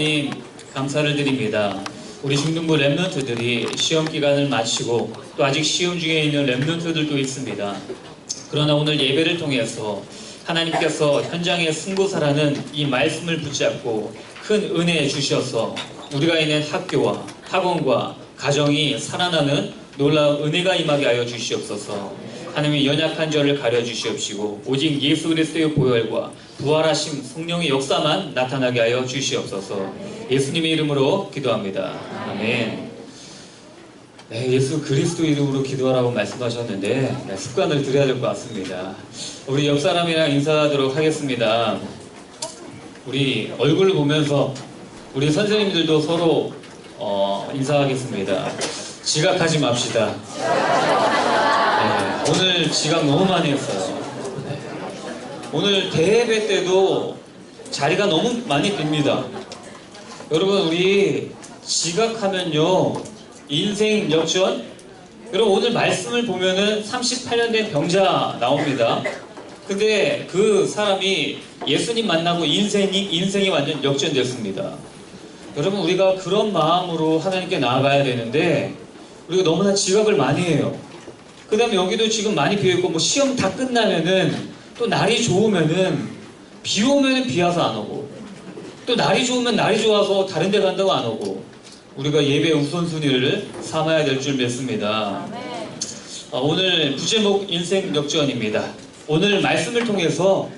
하나님 감사를 드립니다. 우리 중등부 랩런트들이 시험 기간을 마치고 또 아직 시험 중에 있는 랩런트들도 있습니다. 그러나 오늘 예배를 통해서 하나님께서 현장의 승부사라는 이 말씀을 붙잡고 큰 은혜 주셔서 우리가 있는 학교와 학원과 가정이 살아나는 놀라운 은혜가 임하게 하여 주시옵소서. 하나님의 연약한 저를 가려 주시옵시고 오직 예수 그리스도의 보혈과 부활하심 성령의 역사만 나타나게 하여 주시옵소서. 예수님의 이름으로 기도합니다. 아멘. 네, 예수 그리스도 이름으로 기도하라고 말씀하셨는데 습관을 들여야 될 것 같습니다. 우리 옆 사람이랑 인사하도록 하겠습니다. 우리 얼굴을 보면서 우리 선생님들도 서로 인사하겠습니다. 지각하지 맙시다. 네, 오늘 지각 너무 많이 했어요. 네. 오늘 대예배 때도 자리가 너무 많이 빕니다. 여러분 우리 지각하면요 인생 역전. 여러분 오늘 말씀을 보면은 38년 된 병자 나옵니다. 근데 그 사람이 예수님 만나고 인생이 완전 역전됐습니다. 여러분 우리가 그런 마음으로 하나님께 나아가야 되는데 우리가 너무나 지각을 많이 해요. 그 다음에 여기도 지금 많이 비어있고 뭐 시험 다 끝나면은 또 날이 좋으면은 비 오면은 비 와서 안 오고 또 날이 좋으면 날이 좋아서 다른 데 간다고 안 오고 우리가 예배 우선순위를 삼아야 될 줄 믿습니다. 오늘 부제목 인생 역전입니다. 오늘 말씀을 통해서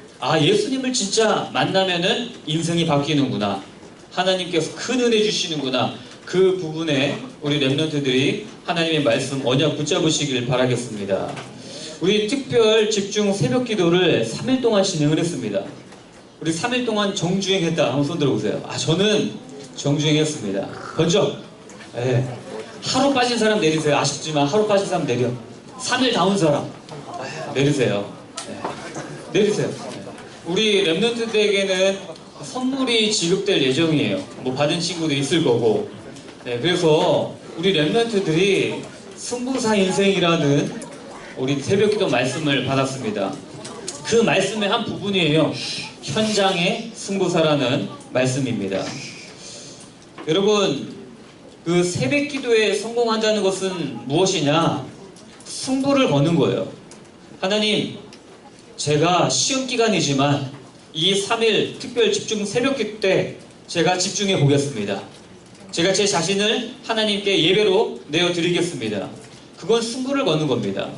예수님을 진짜 만나면은 인생이 바뀌는구나. 하나님께서 큰 은혜 주시는구나. 그 부분에 우리 랩런트들이 하나님의 말씀 언약 붙잡으시길 바라겠습니다. 우리 특별 집중 새벽 기도를 3일 동안 진행을 했습니다. 우리 3일 동안 정주행했다. 한번 손 들어보세요. 저는 정주행했습니다. 번쩍. 네. 하루 빠진 사람 내리세요. 아쉽지만 하루 빠진 사람 내려. 3일 다 온 사람 내리세요. 네. 내리세요. 우리 랩런트들에게는 선물이 지급될 예정이에요. 뭐 받은 친구도 있을 거고. 네, 그래서 우리 랩런트들이 승부사 인생이라는 우리 새벽기도 말씀을 받았습니다. 그 말씀의 한 부분이에요. 현장의 승부사라는 말씀입니다. 여러분, 그 새벽기도에 성공한다는 것은 무엇이냐? 승부를 거는 거예요. 하나님, 제가 시험 기간이지만 이 3일 특별 집중 새벽기도 때 제가 집중해 보겠습니다. 제가 제 자신을 하나님께 예배로 내어드리겠습니다. 그건 승부를 거는 겁니다.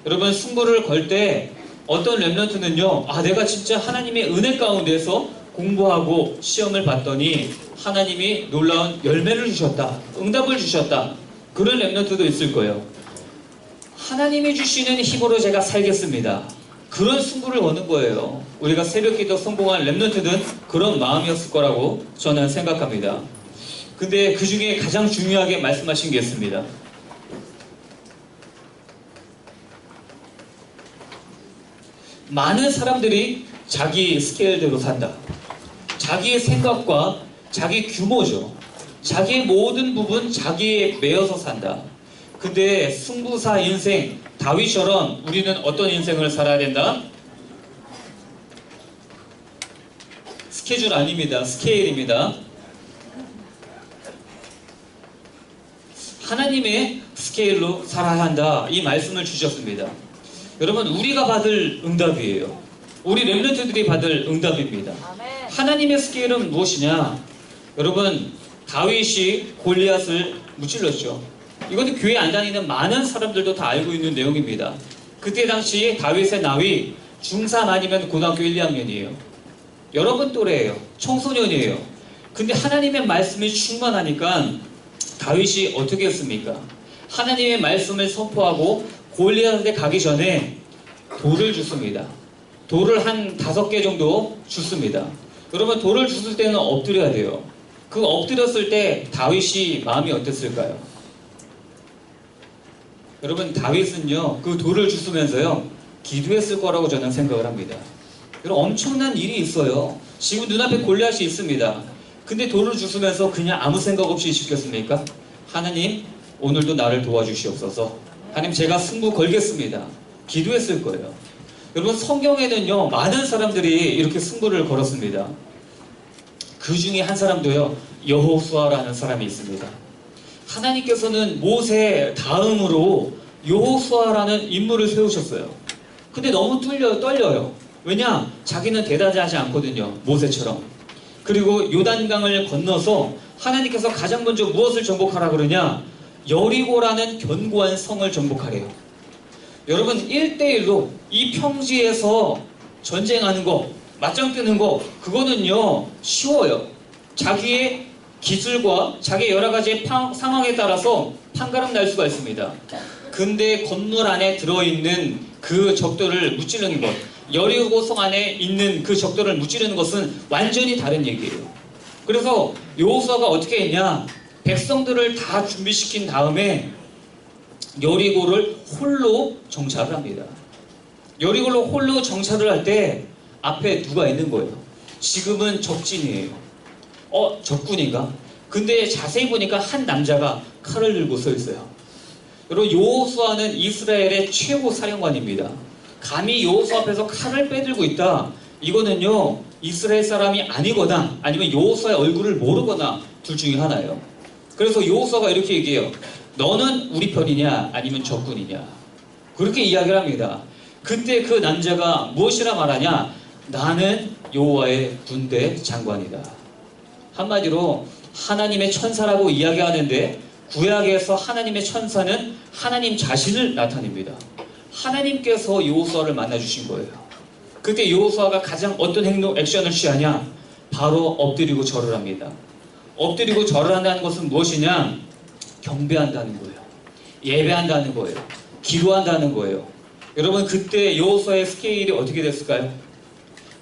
여러분 승부를 걸 때 어떤 랩런트는요 내가 진짜 하나님의 은혜 가운데서 공부하고 시험을 봤더니 하나님이 놀라운 열매를 주셨다. 응답을 주셨다. 그런 랩런트도 있을 거예요. 하나님이 주시는 힘으로 제가 살겠습니다. 그런 승부를 거는 거예요. 우리가 새벽기도 성공한 랩런트는 그런 마음이었을 거라고 저는 생각합니다. 근데 그 중에 가장 중요하게 말씀하신 게 있습니다. 많은 사람들이 자기 스케일대로 산다. 자기의 생각과 자기 규모죠. 자기의 모든 부분 자기에 매여서 산다. 근데 승부사 인생 다윗처럼 우리는 어떤 인생을 살아야 된다? 스케줄 아닙니다. 스케일입니다. 하나님의 스케일로 살아야 한다. 이 말씀을 주셨습니다. 여러분 우리가 받을 응답이에요. 우리 랩런트들이 받을 응답입니다. 하나님의 스케일은 무엇이냐? 여러분 다윗이 골리앗을 무찔렀죠. 이것은 교회 안 다니는 많은 사람들도 다 알고 있는 내용입니다. 그때 당시 다윗의 나이 중3 아니면 고등학교 1, 2학년이에요. 여러분 또래예요. 청소년이에요. 근데 하나님의 말씀이 충만하니까 다윗이 어떻게 했습니까? 하나님의 말씀을 선포하고 골리앗한테 가기 전에 돌을 줍습니다. 돌을 한 5개 정도 줍습니다. 여러분 돌을 줬을 때는 엎드려야 돼요. 그 엎드렸을 때 다윗이 마음이 어땠을까요? 여러분 다윗은요 그 돌을 주스면서요 기도했을 거라고 저는 생각을 합니다. 여러분 엄청난 일이 있어요. 지금 눈앞에 골리앗이 있습니다. 근데 돌을 주스면서 그냥 아무 생각 없이 지켰습니까? 하나님 오늘도 나를 도와주시옵소서. 하나님 제가 승부 걸겠습니다. 기도했을 거예요. 여러분 성경에는요 많은 사람들이 이렇게 승부를 걸었습니다. 그 중에 한 사람도요, 여호수아라는 사람이 있습니다. 하나님께서는 모세 다음으로 여호수아라는 인물을 세우셨어요. 근데 너무 떨려요. 왜냐? 자기는 대단하지 않거든요. 모세처럼. 그리고 요단강을 건너서 하나님께서 가장 먼저 무엇을 정복하라 그러냐? 여리고라는 견고한 성을 정복하래요. 여러분, 1대1로 이 평지에서 전쟁하는 거, 맞짱 뜨는 거, 그거는요 쉬워요. 자기의 기술과 자기의 여러 가지 상황에 따라서 판가름 날 수가 있습니다. 근데 건물 안에 들어있는 그 적들을 무찌르는 것, 여리고 성 안에 있는 그 적들을 무찌르는 것은 완전히 다른 얘기예요. 그래서 여호수아가 어떻게 했냐? 백성들을 다 준비시킨 다음에 여리고를 홀로 정찰을 합니다. 여리고를 홀로 정찰을 할 때 앞에 누가 있는 거예요? 지금은 적진이에요. 적군인가? 근데 자세히 보니까 한 남자가 칼을 들고 서 있어요. 여러분, 여호수아는 이스라엘의 최고 사령관입니다. 감히 여호수아 앞에서 칼을 빼들고 있다. 이거는요, 이스라엘 사람이 아니거나 아니면 여호수아의 얼굴을 모르거나 둘 중에 하나예요. 그래서 여호수아가 이렇게 얘기해요. 너는 우리 편이냐 아니면 적군이냐? 그렇게 이야기를 합니다. 그때 그 남자가 무엇이라 말하냐? 나는 여호와의 군대 장관이다. 한마디로 하나님의 천사라고 이야기하는데 구약에서 하나님의 천사는 하나님 자신을 나타냅니다. 하나님께서 여호수아를 만나주신 거예요. 그때 여호수아가 가장 어떤 액션을 취하냐? 바로 엎드리고 절을 합니다. 엎드리고 절을 한다는 것은 무엇이냐? 경배한다는 거예요. 예배한다는 거예요. 기도한다는 거예요. 여러분, 그때 여호수아의 스케일이 어떻게 됐을까요?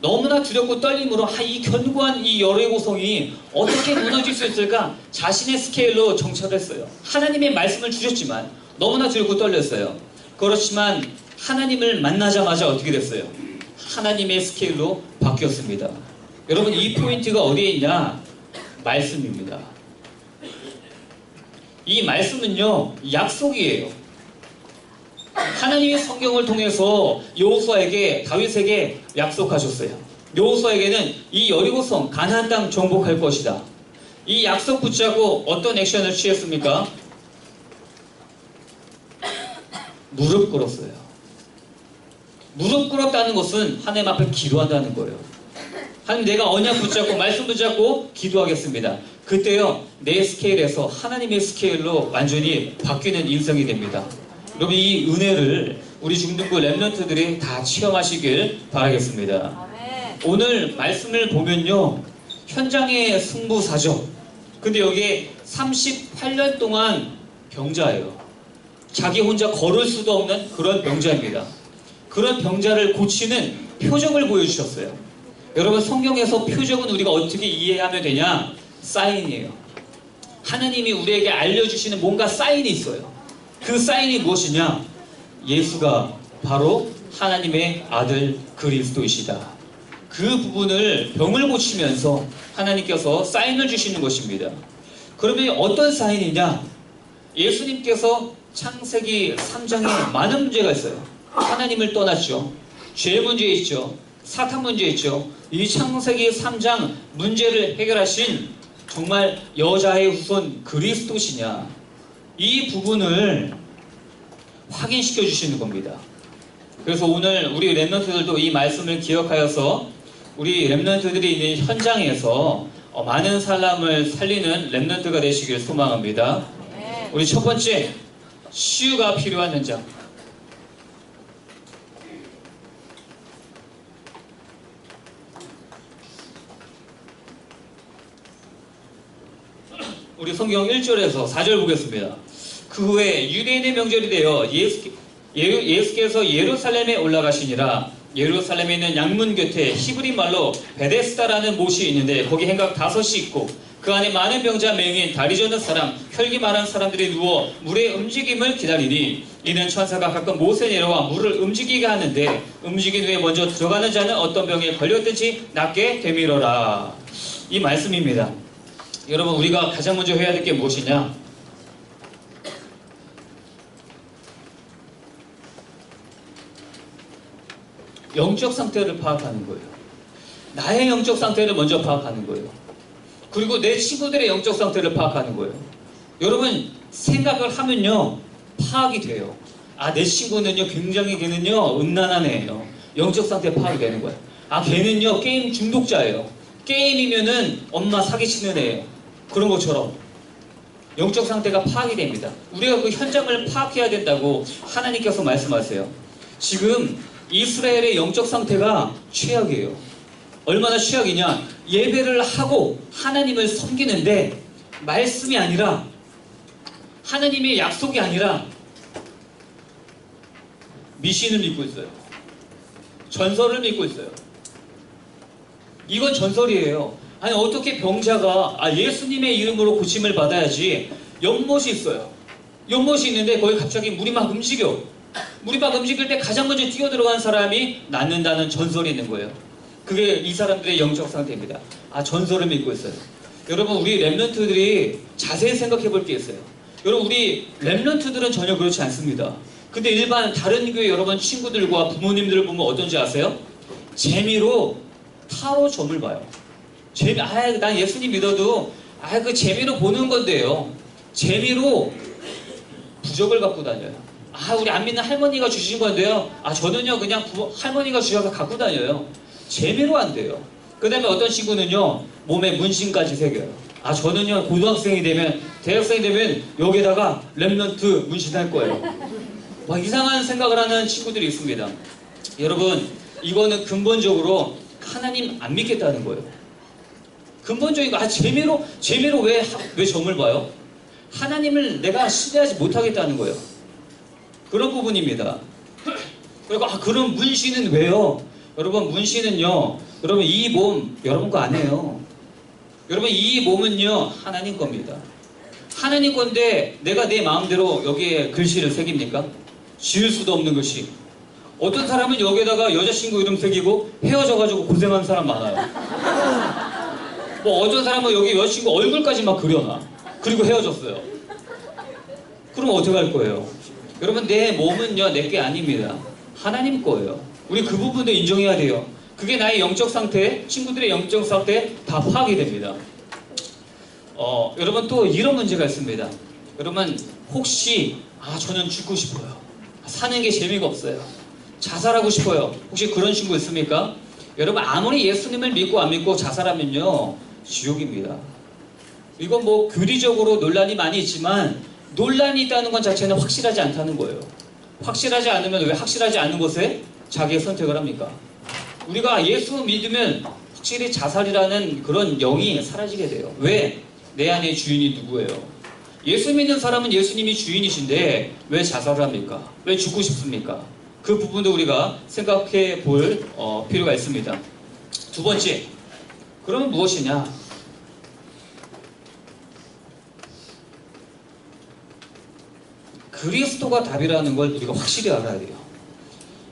너무나 두렵고 떨림으로 이 견고한 이 여리고성이 어떻게 무너질 수 있을까? 자신의 스케일로 정찰을 했어요. 하나님의 말씀을 주셨지만 너무나 두렵고 떨렸어요. 그렇지만 하나님을 만나자마자 어떻게 됐어요? 하나님의 스케일로 바뀌었습니다. 여러분, 이 포인트가 어디에 있냐? 말씀입니다. 이 말씀은요, 약속이에요. 하나님의 성경을 통해서 여호수아에게, 다윗에게 약속하셨어요. 여호수아에게는 이 여리고성, 가나안 땅 정복할 것이다. 이 약속 붙잡고 어떤 액션을 취했습니까? 무릎 꿇었어요. 무릎 꿇었다는 것은 하나님 앞에 기도한다는 거예요. 하나님, 내가 언약 붙잡고 말씀 붙잡고 기도하겠습니다. 그때요, 내 스케일에서 하나님의 스케일로 완전히 바뀌는 인생이 됩니다. 여러분, 이 은혜를 우리 중등부 랩런트들이 다 체험하시길 바라겠습니다. 오늘 말씀을 보면요, 현장의 승부사죠. 근데 여기에 38년 동안 병자예요. 자기 혼자 걸을 수도 없는 그런 병자입니다. 그런 병자를 고치는 표적을 보여주셨어요. 여러분, 성경에서 표적은 우리가 어떻게 이해하면 되냐? 사인이에요. 하나님이 우리에게 알려주시는 뭔가 사인이 있어요. 그 사인이 무엇이냐? 예수가 바로 하나님의 아들 그리스도이시다. 그 부분을 병을 고치면서 하나님께서 사인을 주시는 것입니다. 그러면 어떤 사인이냐? 예수님께서 창세기 3장에 많은 문제가 있어요. 하나님을 떠났죠. 죄 문제 있죠. 사탄 문제 있죠. 이 창세기 3장 문제를 해결하신 정말 여자의 후손 그리스도시냐? 이 부분을 확인시켜 주시는 겁니다. 그래서 오늘 우리 랩런트들도 이 말씀을 기억하여서 우리 랩런트들이 있는 현장에서 많은 사람을 살리는 랩런트가 되시길 소망합니다. 우리 첫 번째, 치유가 필요한 현장. 우리 성경 1절에서 4절 보겠습니다. 그 후에 유대인의 명절이 되어 예수께서 예루살렘에 올라가시니라. 예루살렘에 있는 양문 곁에 히브리 말로 베데스다라는 못이 있는데 거기 행각 5이 있고 그 안에 많은 병자, 맹인, 다리 저는 사람, 혈기 많은 사람들이 누워 물의 움직임을 기다리니 이는 천사가 가끔 못에 내려와 물을 움직이게 하는데 움직인 후에 먼저 들어가는 자는 어떤 병에 걸렸든지 낫게 되밀어라. 이 말씀입니다. 여러분, 우리가 가장 먼저 해야 될 게 무엇이냐? 영적 상태를 파악하는 거예요. 나의 영적 상태를 먼저 파악하는 거예요. 그리고 내 친구들의 영적 상태를 파악하는 거예요. 여러분 생각을 하면요 파악이 돼요. 아, 내 친구는요 굉장히 걔는요 음란한 애예요. 영적 상태 파악이 되는 거예요. 아, 걔는요 게임 중독자예요. 게임이면은 엄마 사기치는 애예요. 그런 것처럼 영적 상태가 파악이 됩니다. 우리가 그 현장을 파악해야 된다고 하나님께서 말씀하세요. 지금 이스라엘의 영적 상태가 최악이에요. 얼마나 최악이냐? 예배를 하고 하나님을 섬기는데 말씀이 아니라 하나님의 약속이 아니라 미신을 믿고 있어요. 전설을 믿고 있어요. 이건 전설이에요. 아니 어떻게 병자가 예수님의 이름으로 고침을 받아야지. 연못이 있어요. 연못이 있는데 거기 갑자기 물이 막 움직여. 물이 막 움직일 때 가장 먼저 뛰어들어간 사람이 낫는다는 전설이 있는 거예요. 그게 이 사람들의 영적 상태입니다. 아, 전설을 믿고 있어요. 여러분 우리 렘넌트들이 자세히 생각해 볼 게 있어요. 여러분 우리 렘넌트들은 전혀 그렇지 않습니다. 근데 일반 다른 교회 여러분 친구들과 부모님들을 보면 어떤지 아세요? 재미로 타로 점을 봐요. 난 예수님 믿어도 그 재미로 보는 건데요. 재미로 부적을 갖고 다녀요. 우리 안 믿는 할머니가 주신 건데요. 저는요 그냥 할머니가 주셔서 갖고 다녀요. 재미로 안 돼요. 그 다음에 어떤 친구는요 몸에 문신까지 새겨요. 저는요 고등학생이 되면 대학생이 되면 여기다가 렘넌트 문신할 거예요. 막 이상한 생각을 하는 친구들이 있습니다. 여러분 이거는 근본적으로 하나님 안 믿겠다는 거예요. 근본적인 거 재미로 왜 점을 봐요? 하나님을 내가 신뢰하지 못하겠다는 거예요. 그런 부분입니다. 그리고 그럼 문신은 왜요? 여러분 문신은요 여러분 이 몸 여러분 거 아니에요. 여러분 이 몸은요 하나님 겁니다. 하나님 건데 내가 내 마음대로 여기에 글씨를 새깁니까? 지을 수도 없는 글씨. 어떤 사람은 여기에다가 여자친구 이름 새기고 헤어져가지고 고생하는 사람 많아요. 어떤 사람은 여기 여자친구 얼굴까지 막 그려놔. 그리고 헤어졌어요. 그럼 어떻게 할 거예요? 여러분 내 몸은요 내 게 아닙니다. 하나님 거예요. 우리 그 부분도 인정해야 돼요. 그게 나의 영적 상태, 친구들의 영적 상태 다 파악이 됩니다. 여러분 또 이런 문제가 있습니다. 여러분 혹시 저는 죽고 싶어요. 사는 게 재미가 없어요. 자살하고 싶어요. 혹시 그런 친구 있습니까? 여러분 아무리 예수님을 믿고 안 믿고 자살하면요 지옥입니다. 이건 교리적으로 논란이 많이 있지만 논란이 있다는 것 자체는 확실하지 않다는 거예요. 확실하지 않으면 왜 확실하지 않은 것에 자기의 선택을 합니까? 우리가 예수 믿으면 확실히 자살이라는 그런 영이 사라지게 돼요. 왜? 내 안에 주인이 누구예요? 예수 믿는 사람은 예수님이 주인이신데 왜 자살을 합니까? 왜 죽고 싶습니까? 그 부분도 우리가 생각해 볼 필요가 있습니다. 두 번째, 그러면 무엇이냐? 그리스도가 답이라는 걸 우리가 확실히 알아야 돼요.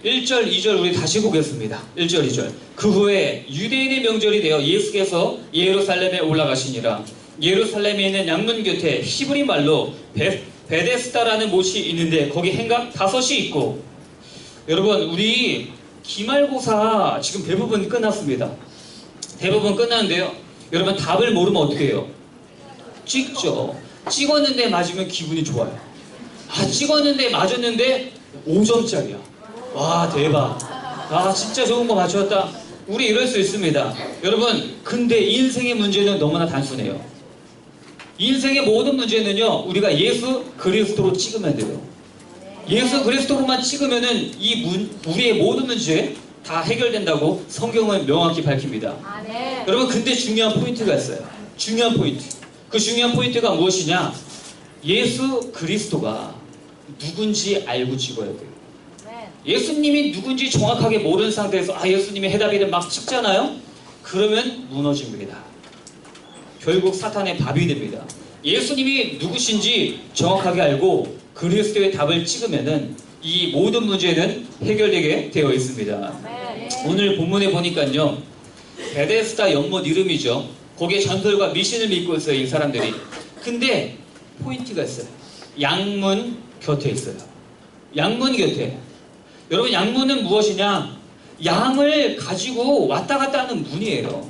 1절, 2절 우리 다시 보겠습니다. 1절, 2절. 그 후에 유대인의 명절이 되어 예수께서 예루살렘에 올라가시니라. 예루살렘에 있는 양문 곁에 히브리 말로 베데스다라는 못이 있는데 거기 행각 5이 있고. 여러분 우리 기말고사 지금 대부분 끝났습니다. 대부분 끝났는데요. 여러분 답을 모르면 어떻게 해요? 찍죠. 찍었는데 맞으면 기분이 좋아요. 찍었는데 맞았는데 5점짜리야. 와 대박. 진짜 좋은 거 맞췄다. 우리 이럴 수 있습니다. 여러분 근데 인생의 문제는 너무나 단순해요. 인생의 모든 문제는요 우리가 예수 그리스도로 찍으면 돼요. 예수 그리스도로만 찍으면은 우리의 모든 문제 다 해결된다고 성경은 명확히 밝힙니다. 네. 여러분 근데 중요한 포인트가 있어요. 중요한 포인트. 그 중요한 포인트가 무엇이냐? 예수 그리스도가 누군지 알고 찍어야 돼요. 예수님이 누군지 정확하게 모르는 상태에서 예수님이 해답이를 막 찍잖아요? 그러면 무너집니다. 결국 사탄의 밥이 됩니다. 예수님이 누구신지 정확하게 알고 그리스도의 답을 찍으면은 이 모든 문제는 해결되게 되어 있습니다. 오늘 본문에 보니까요 베데스다 연못 이름이죠. 거기에 전설과 미신을 믿고 있어요 이 사람들이. 근데 포인트가 있어요. 양문 곁에 있어요. 양문 곁에. 여러분 양문은 무엇이냐? 양을 가지고 왔다 갔다 하는 문이에요.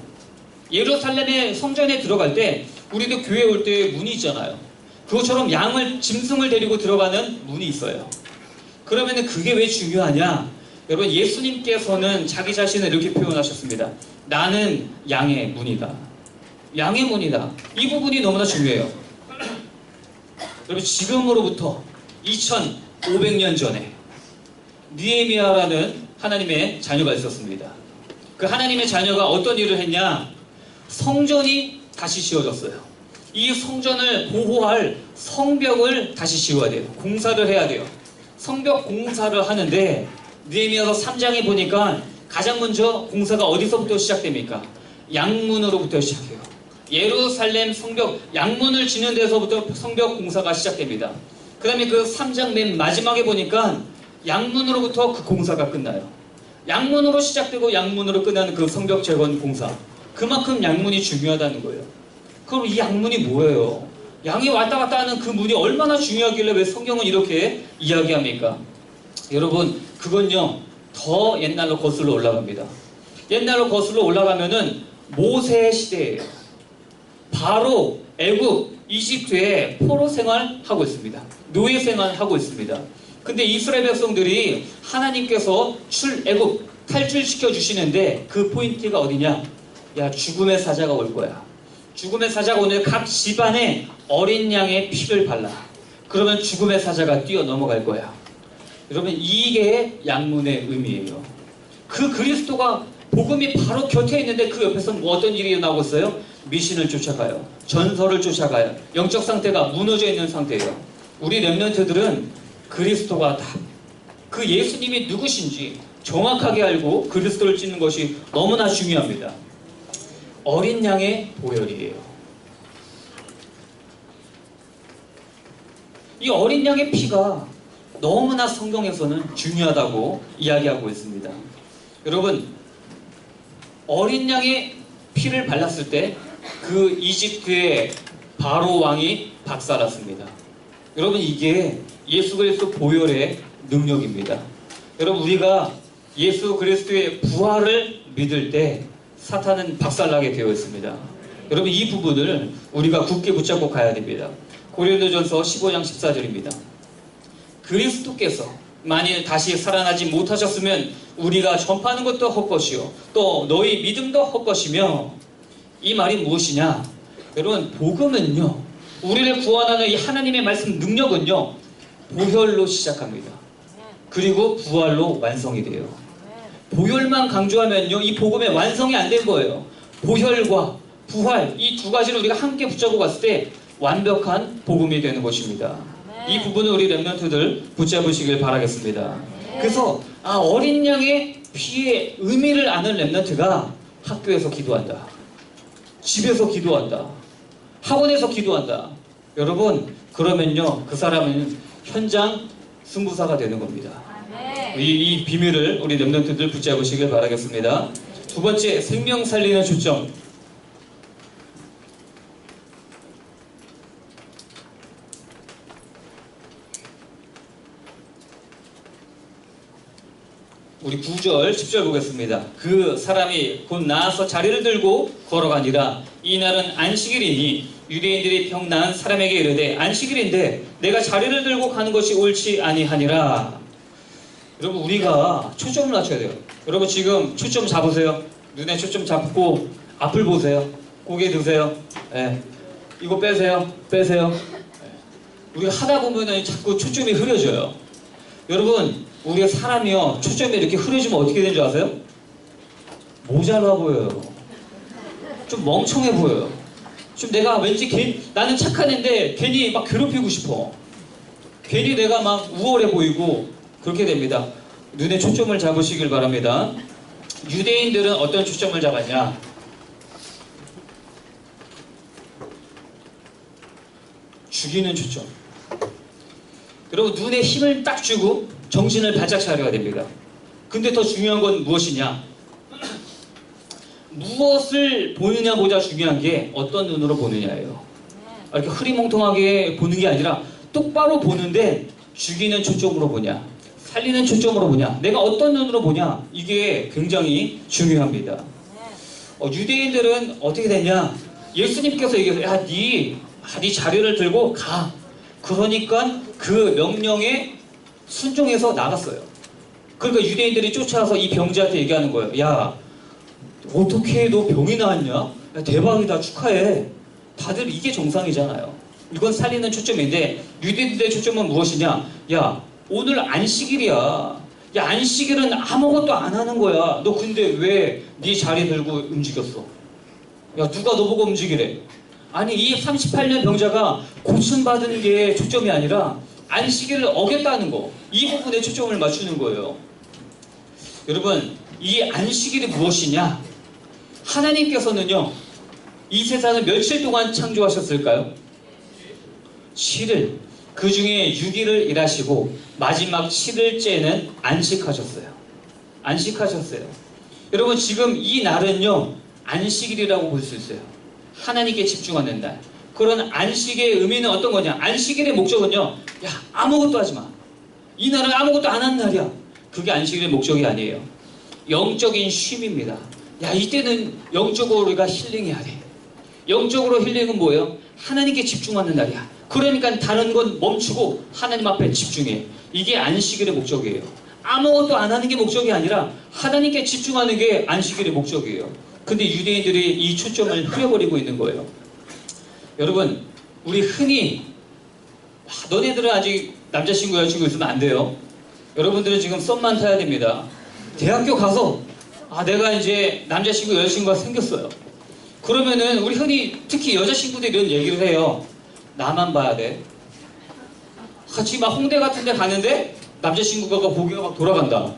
예루살렘의 성전에 들어갈 때 우리도 교회 올 때 문이 있잖아요. 그것처럼 짐승을 데리고 들어가는 문이 있어요. 그러면 그게 왜 중요하냐? 여러분, 예수님께서는 자기 자신을 이렇게 표현하셨습니다. 나는 양의 문이다. 양의 문이다. 이 부분이 너무나 중요해요. 여러분, 지금으로부터 2500년 전에 느헤미야라는 하나님의 자녀가 있었습니다. 그 하나님의 자녀가 어떤 일을 했냐? 성전이 다시 지어졌어요. 이 성전을 보호할 성벽을 다시 지어야 돼요. 공사를 해야 돼요. 성벽 공사를 하는데 느헤미야서 3장에 보니까 가장 먼저 공사가 어디서부터 시작됩니까? 양문으로부터 시작해요. 예루살렘 성벽 양문을 짓는 데서부터 성벽 공사가 시작됩니다. 그 다음에 그 3장 맨 마지막에 보니까 양문으로부터 그 공사가 끝나요. 양문으로 시작되고 양문으로 끝나는 그 성벽 재건 공사. 그만큼 양문이 중요하다는 거예요. 그럼 이 양문이 뭐예요? 양이 왔다 갔다 하는 그 문이 얼마나 중요하길래 왜 성경은 이렇게 이야기합니까? 여러분, 그건요, 더 옛날로 거슬러 올라갑니다. 옛날로 거슬러 올라가면은 모세 시대예요. 바로 애굽, 이집트에 포로 생활하고 있습니다. 노예 생활하고 있습니다. 근데 이스라엘 백성들이 하나님께서 애굽 탈출시켜 주시는데 그 포인트가 어디냐? 야, 죽음의 사자가 올 거야. 죽음의 사자가 오늘 각 집안에 어린 양의 피를 발라. 그러면 죽음의 사자가 뛰어 넘어갈 거야. 여러분, 이게 양문의 의미예요. 그 그리스도가 복음이 바로 곁에 있는데 그 옆에서 뭐 어떤 일이 일어나고 있어요? 미신을 쫓아가요. 전설을 쫓아가요. 영적 상태가 무너져 있는 상태예요. 우리 렘넌트들은 그리스도가 다 그 예수님이 누구신지 정확하게 알고 그리스도를 찢는 것이 너무나 중요합니다. 어린 양의 보혈이에요. 이 어린 양의 피가 너무나 성경에서는 중요하다고 이야기하고 있습니다. 여러분, 어린 양의 피를 발랐을 때 그 이집트의 바로 왕이 박살났습니다. 여러분, 이게 예수 그리스도 보혈의 능력입니다. 여러분, 우리가 예수 그리스도의 부활을 믿을 때 사탄은 박살나게 되어 있습니다. 여러분, 이 부분을 우리가 굳게 붙잡고 가야 됩니다. 고린도전서 15장 14절입니다. 그리스도께서 만일 다시 살아나지 못하셨으면 우리가 전파하는 것도 헛것이요 또 너희 믿음도 헛것이며, 이 말이 무엇이냐? 여러분, 복음은요, 우리를 구원하는 이 하나님의 말씀 능력은요, 보혈로 시작합니다. 그리고 부활로 완성이 돼요. 보혈만 강조하면요, 이 복음의 완성이 안 된 거예요. 보혈과 부활, 이 두 가지를 우리가 함께 붙잡고 갔을 때 완벽한 복음이 되는 것입니다. 이 부분을 우리 렘넌트들 붙잡으시길 바라겠습니다. 그래서 어린 양의 피의 의미를 아는 렘넌트가 학교에서 기도한다, 집에서 기도한다, 학원에서 기도한다. 여러분, 그러면요, 그 사람은 현장 승부사가 되는 겁니다. 이 비밀을 우리 렘넌트들 붙잡으시길 바라겠습니다. 두 번째, 생명 살리는 초점. 우리 9절, 10절 보겠습니다. 그 사람이 곧 나아서 자리를 들고 걸어가니라. 이날은 안식일이니 유대인들이 병 나은 사람에게 이르되 안식일인데 내가 자리를 들고 가는 것이 옳지 아니하니라. 여러분, 우리가 초점을 맞춰야 돼요. 여러분, 지금 초점 잡으세요. 눈에 초점 잡고 앞을 보세요. 고개 드세요. 이거 빼세요. 빼세요. 우리가 하다 보면 자꾸 초점이 흐려져요. 여러분, 우리가 사람이요, 초점이 이렇게 흐려지면 어떻게 되는 줄 아세요? 모자라 보여요. 좀 멍청해 보여요. 좀 내가 왠지 나는 착한 애인데 괜히 막 괴롭히고 싶어. 괜히 내가 막 우월해 보이고 그렇게 됩니다. 눈에 초점을 잡으시길 바랍니다. 유대인들은 어떤 초점을 잡았냐? 죽이는 초점. 여러분, 눈에 힘을 딱 주고 정신을 바짝 차려야 됩니다. 근데 더 중요한 건 무엇이냐? 무엇을 보느냐보다 중요한 게 어떤 눈으로 보느냐예요. 이렇게 흐리멍텅하게 보는 게 아니라 똑바로 보는데 죽이는 초점으로 보냐, 살리는 초점으로 보냐, 내가 어떤 눈으로 보냐, 이게 굉장히 중요합니다. 유대인들은 어떻게 됐냐? 예수님께서 얘기해서 야, 네 자리를 들고 가. 그러니까 그 명령에 순종해서 나갔어요. 그러니까 유대인들이 쫓아와서 이 병자한테 얘기하는 거예요. 야, 어떻게 너 병이 나았냐? 야, 대박이다, 축하해. 다들 이게 정상이잖아요. 이건 살리는 초점인데 유대인들의 초점은 무엇이냐? 야, 오늘 안식일이야. 야, 안식일은 아무것도 안 하는 거야. 너 근데 왜 네 자리 들고 움직였어? 야, 누가 너 보고 움직이래? 아니, 이 38년 병자가 고침받은 게 초점이 아니라 안식일을 어겼다는 거, 이 부분에 초점을 맞추는 거예요. 여러분, 이 안식일이 무엇이냐? 하나님께서는요, 이 세상을 며칠 동안 창조하셨을까요? 7일. 그 중에 6일을 일하시고 마지막 7일째는 안식하셨어요. 안식하셨어요. 여러분, 지금 이 날은요, 안식일이라고 볼 수 있어요. 하나님께 집중하는 날. 그런 안식의 의미는 어떤 거냐? 안식일의 목적은요, 야, 아무것도 하지 마. 이 날은 아무것도 안 하는 날이야. 그게 안식일의 목적이 아니에요. 영적인 쉼입니다. 야, 이때는 영적으로 우리가 힐링해야 돼. 영적으로 힐링은 뭐예요? 하나님께 집중하는 날이야. 그러니까 다른 건 멈추고 하나님 앞에 집중해. 이게 안식일의 목적이에요. 아무것도 안 하는 게 목적이 아니라 하나님께 집중하는 게 안식일의 목적이에요. 근데 유대인들이 이 초점을 흐려버리고 있는 거예요. 여러분, 우리 흔히 너네들은 아직 남자친구 여자친구 있으면 안 돼요. 여러분들은 지금 썸만 타야 됩니다. 대학교 가서 내가 이제 남자친구 여자친구가 생겼어요. 그러면은 우리 흔히 특히 여자친구들이 이런 얘기를 해요. 나만 봐야 돼. 같이 막 홍대 같은 데 가는데 남자친구가 보기가 막 돌아간다.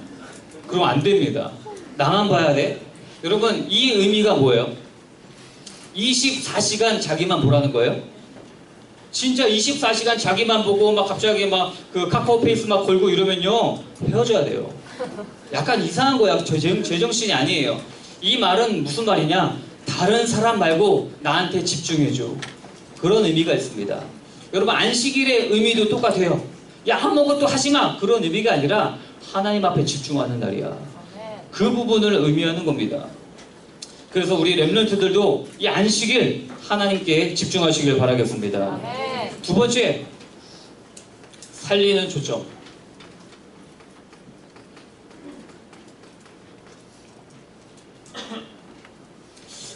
그럼 안 됩니다. 나만 봐야 돼. 여러분, 이 의미가 뭐예요? 24시간 자기만 보라는 거예요? 진짜 24시간 자기만 보고 막 갑자기 막 그 카카오 페이스 막 걸고 이러면요, 헤어져야 돼요. 약간 이상한 거야. 제정신이 아니에요. 이 말은 무슨 말이냐? 다른 사람 말고 나한테 집중해줘. 그런 의미가 있습니다. 여러분, 안식일의 의미도 똑같아요. 야, 아무것도 하지 마. 그런 의미가 아니라 하나님 앞에 집중하는 날이야. 그 부분을 의미하는 겁니다. 그래서 우리 렘넌트들도 이 안식일 하나님께 집중하시길 바라겠습니다. 두 번째, 살리는 초점.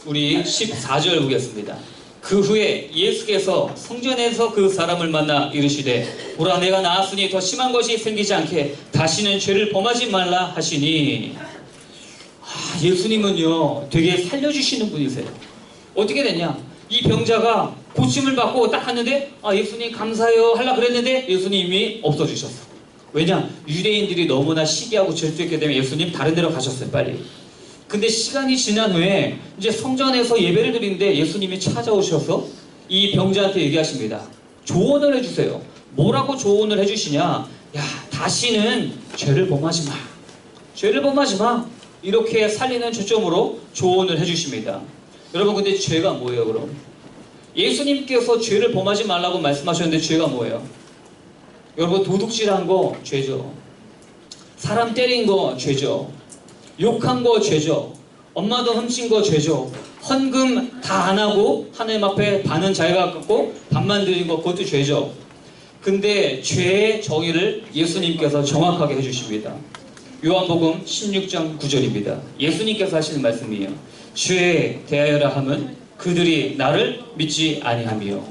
우리 14절 보겠습니다. 그 후에 예수께서 성전에서 그 사람을 만나 이르시되 보라, 내가 나았으니 더 심한 것이 생기지 않게 다시는 죄를 범하지 말라 하시니. 예수님은요, 되게 살려주시는 분이세요. 어떻게 됐냐? 이 병자가 고침을 받고 딱 하는데 예수님 감사해요 하려고 그랬는데 예수님이 없어지셨어. 왜냐? 유대인들이 너무나 시기하고 질투했기 때문에 예수님 다른 데로 가셨어요, 빨리. 근데 시간이 지난 후에 이제 성전에서 예배를 드리는데 예수님이 찾아오셔서 이 병자한테 얘기하십니다. 조언을 해주세요. 뭐라고 조언을 해주시냐? 야, 다시는 죄를 범하지 마. 죄를 범하지 마. 이렇게 살리는 초점으로 조언을 해주십니다. 여러분, 근데 죄가 뭐예요, 그럼? 예수님께서 죄를 범하지 말라고 말씀하셨는데 죄가 뭐예요? 여러분, 도둑질한 거 죄죠. 사람 때린 거 죄죠. 욕한 거 죄죠. 엄마도 훔친 거 죄죠. 헌금 다 안 하고 하나님 앞에 반은 자기가 갖고 반만 드린 거, 그것도 죄죠. 근데 죄의 정의를 예수님께서 정확하게 해주십니다. 요한복음 16장 9절입니다. 예수님께서 하시는 말씀이에요. 죄에 대하여라 함은 그들이 나를 믿지 아니하며.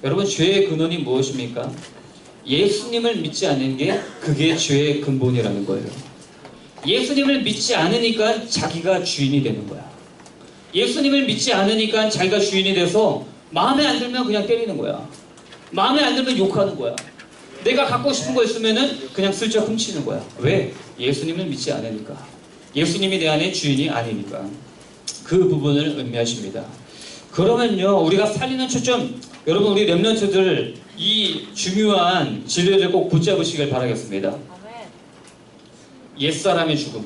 여러분, 죄의 근원이 무엇입니까? 예수님을 믿지 않는 게 그게 죄의 근본이라는 거예요. 예수님을 믿지 않으니까 자기가 주인이 되는 거야. 예수님을 믿지 않으니까 자기가 주인이 돼서 마음에 안 들면 그냥 때리는 거야. 마음에 안 들면 욕하는 거야. 내가 갖고 싶은 거 있으면은 그냥 슬쩍 훔치는 거야. 왜? 예수님을 믿지 않으니까. 예수님이 내 안에 주인이 아니니까. 그 부분을 의미하십니다. 그러면요, 우리가 살리는 초점, 여러분, 우리 렘넌트들 이 중요한 진리를 꼭 붙잡으시길 바라겠습니다. 옛사람의 죽음.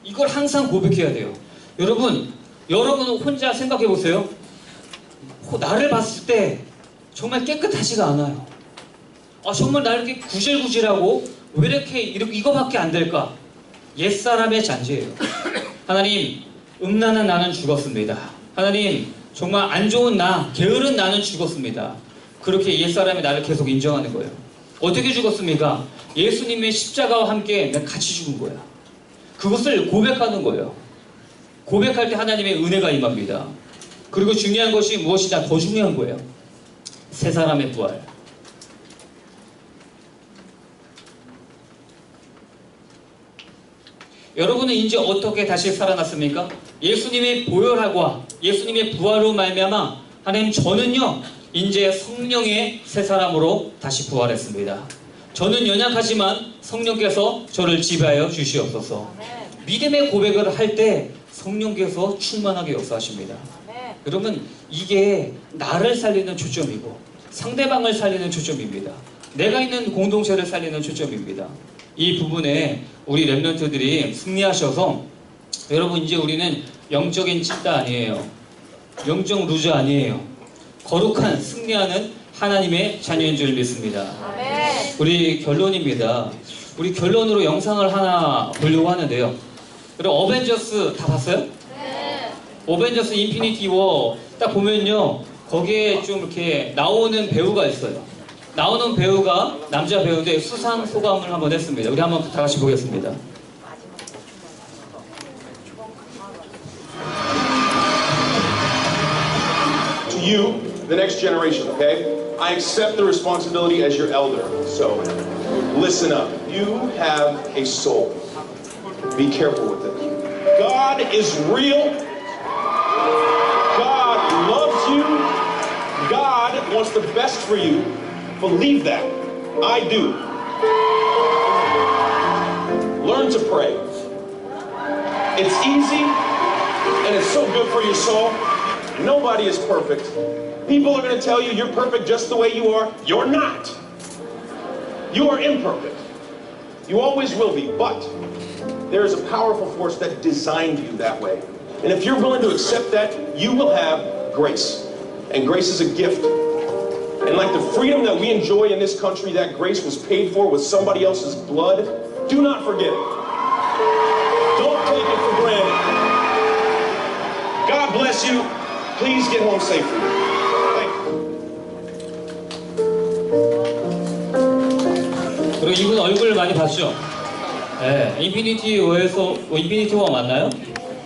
이걸 항상 고백해야 돼요. 여러분 혼자 생각해 보세요. 나를 봤을 때 정말 깨끗하지가 않아요. 정말 나를 이렇게 구질구질하고 왜 이렇게 이거밖에 안 될까? 옛사람의 잔재예요. 하나님, 음란한 나는 죽었습니다. 하나님, 정말 안 좋은 나, 게으른 나는 죽었습니다. 그렇게 옛사람이 나를 계속 인정하는 거예요. 어떻게 죽었습니까? 예수님의 십자가와 함께 내가 같이 죽은 거야. 그것을 고백하는 거예요. 고백할 때 하나님의 은혜가 임합니다. 그리고 중요한 것이 무엇이냐? 더 중요한 거예요. 새 사람의 부활. 여러분은 이제 어떻게 다시 살아났습니까? 예수님의 보혈과 예수님의 부활로 말미암아 하나님, 저는요 이제 성령의 새 사람으로 다시 부활했습니다. 저는 연약하지만 성령께서 저를 지배하여 주시옵소서. 믿음의 고백을 할 때 성령께서 충만하게 역사하십니다. 여러분, 이게 나를 살리는 초점이고 상대방을 살리는 초점입니다. 내가 있는 공동체를 살리는 초점입니다. 이 부분에 우리 렘넌트들이 승리하셔서, 여러분, 이제 우리는 영적인 찐따 아니에요. 영적 루저 아니에요. 거룩한 승리하는 하나님의 자녀인 줄 믿습니다. 우리 결론입니다. 우리 결론으로 영상을 하나 보려고 하는데요. 그럼 어벤져스 다 봤어요? 네. 어벤져스 인피니티 워 딱 보면요, 거기에 좀 이렇게 나오는 배우가 있어요. 나오는 배우가 남자 배우인데 수상 소감을 한번 했습니다. 우리 한번 다 같이 보겠습니다. To you, the next generation, okay? I accept the responsibility as your elder. So, listen up. You have a soul. Be careful with it. God is real. God loves you. God wants the best for you. Believe that. I do. Learn to pray. It's easy, and it's so good for your soul. Nobody is perfect. People are going to tell you you're perfect just the way you are. You're not. You are imperfect. You always will be, but there is a powerful force that designed you that way. And if you're willing to accept that, you will have grace. And grace is a gift. And like the freedom that we enjoy in this country, that grace was paid for with somebody else's blood. Do not forget it. Don't take it for granted. God bless you. Please get home safely. Thank you. 그리고 이분 얼굴 많이 봤죠? 네, 인피니티 워 맞나요?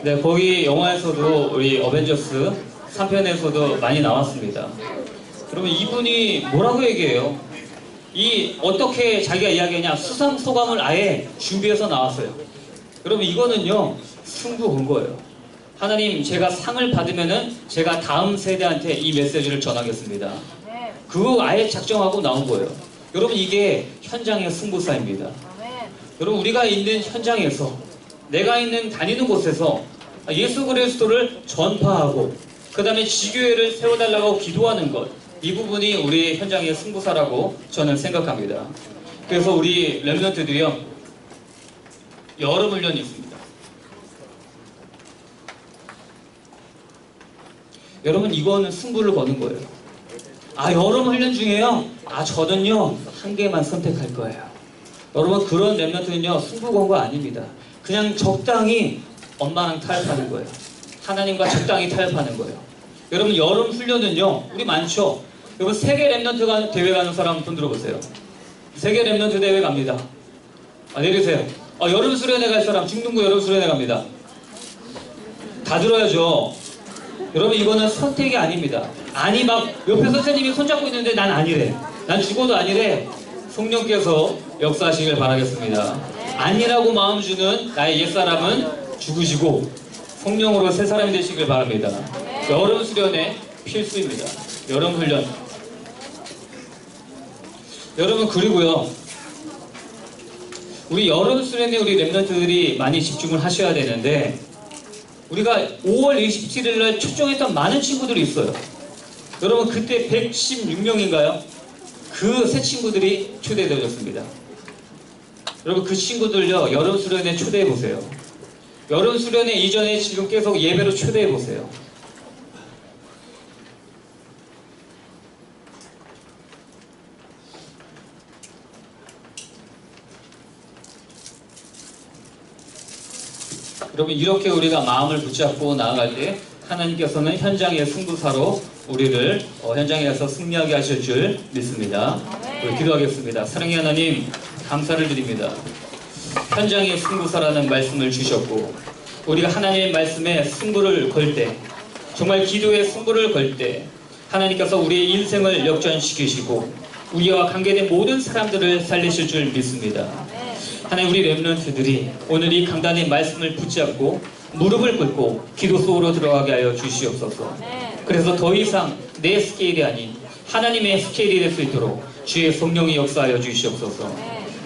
네, 거기 영화에서도 우리 어벤져스 3편에서도 많이 나왔습니다. 그러면 이분이 뭐라고 얘기해요? 어떻게 자기가 이야기하냐? 수상 소감을 아예 준비해서 나왔어요. 여러분, 이거는요, 승부 건 거예요. 하나님, 제가 상을 받으면은 제가 다음 세대한테 이 메시지를 전하겠습니다. 그거 아예 작정하고 나온 거예요. 여러분, 이게 현장의 승부사입니다. 여러분, 우리가 있는 현장에서, 내가 다니는 곳에서 예수 그리스도를 전파하고 그 다음에 지교회를 세워달라고 기도하는 것, 이 부분이 우리 현장의 승부사라고 저는 생각합니다. 그래서 우리 렘넌트들이요, 여름훈련이 있습니다. 여러분, 이거는 승부를 거는 거예요. 여름훈련 중에요, 저는요 한 개만 선택할 거예요. 여러분, 그런 렘넌트는요 승부 건 거 아닙니다. 그냥 적당히 엄마랑 타협하는 거예요. 하나님과 적당히 타협하는 거예요. 여러분, 여름 훈련은요, 우리 많죠? 여러분, 세계 렘넌트 대회 가는 사람 손 들어보세요. 세계 렘넌트 대회 갑니다. 내리세요. 여름 수련회 갈 사람, 중등부 여름 수련회 갑니다. 다 들어야죠. 여러분, 이거는 선택이 아닙니다. 막 옆에 선생님이 손잡고 있는데 난 아니래. 난 죽어도 아니래. 성령께서 역사하시길 바라겠습니다. 아니라고 마음 주는 나의 옛사람은 죽으시고 성령으로 새 사람이 되시길 바랍니다. 여름 수련회 필수입니다. 여름 훈련. 여러분, 그리고요, 우리 여름 수련회 우리 렘넌트들이 많이 집중을 하셔야 되는데, 우리가 5월 27일 날 초청했던 많은 친구들이 있어요. 여러분, 그때 116명인가요? 그 새 친구들이 초대되어졌습니다. 여러분, 그 친구들요, 여름 수련회 초대해 보세요. 여름 수련회 이전에 지금 계속 예배로 초대해 보세요. 여러분 이렇게 우리가 마음을 붙잡고 나아갈 때 하나님께서는 현장의 승부사로 우리를 현장에서 승리하게 하실 줄 믿습니다. 우리 기도하겠습니다. 사랑의 하나님 감사를 드립니다. 현장의 승부사라는 말씀을 주셨고 우리가 하나님의 말씀에 승부를 걸 때 정말 기도의 승부를 걸 때 하나님께서 우리의 인생을 역전시키시고 우리와 관계된 모든 사람들을 살리실 줄 믿습니다. 하나님 우리 렘넌트들이 오늘 이 강단의 말씀을 붙잡고 무릎을 꿇고 기도 속으로 들어가게 하여 주시옵소서. 그래서 더 이상 내 스케일이 아닌 하나님의 스케일이 될 수 있도록 주의 성령이 역사하여 주시옵소서.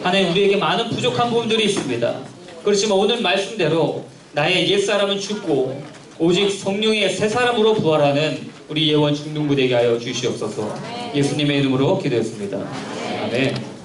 하나님 우리에게 많은 부족한 부분들이 있습니다. 그렇지만 오늘 말씀대로 나의 옛사람은 죽고 오직 성령의 새 사람으로 부활하는 우리 예원 중등부 되게 하여 주시옵소서. 예수님의 이름으로 기도했습니다. 아멘.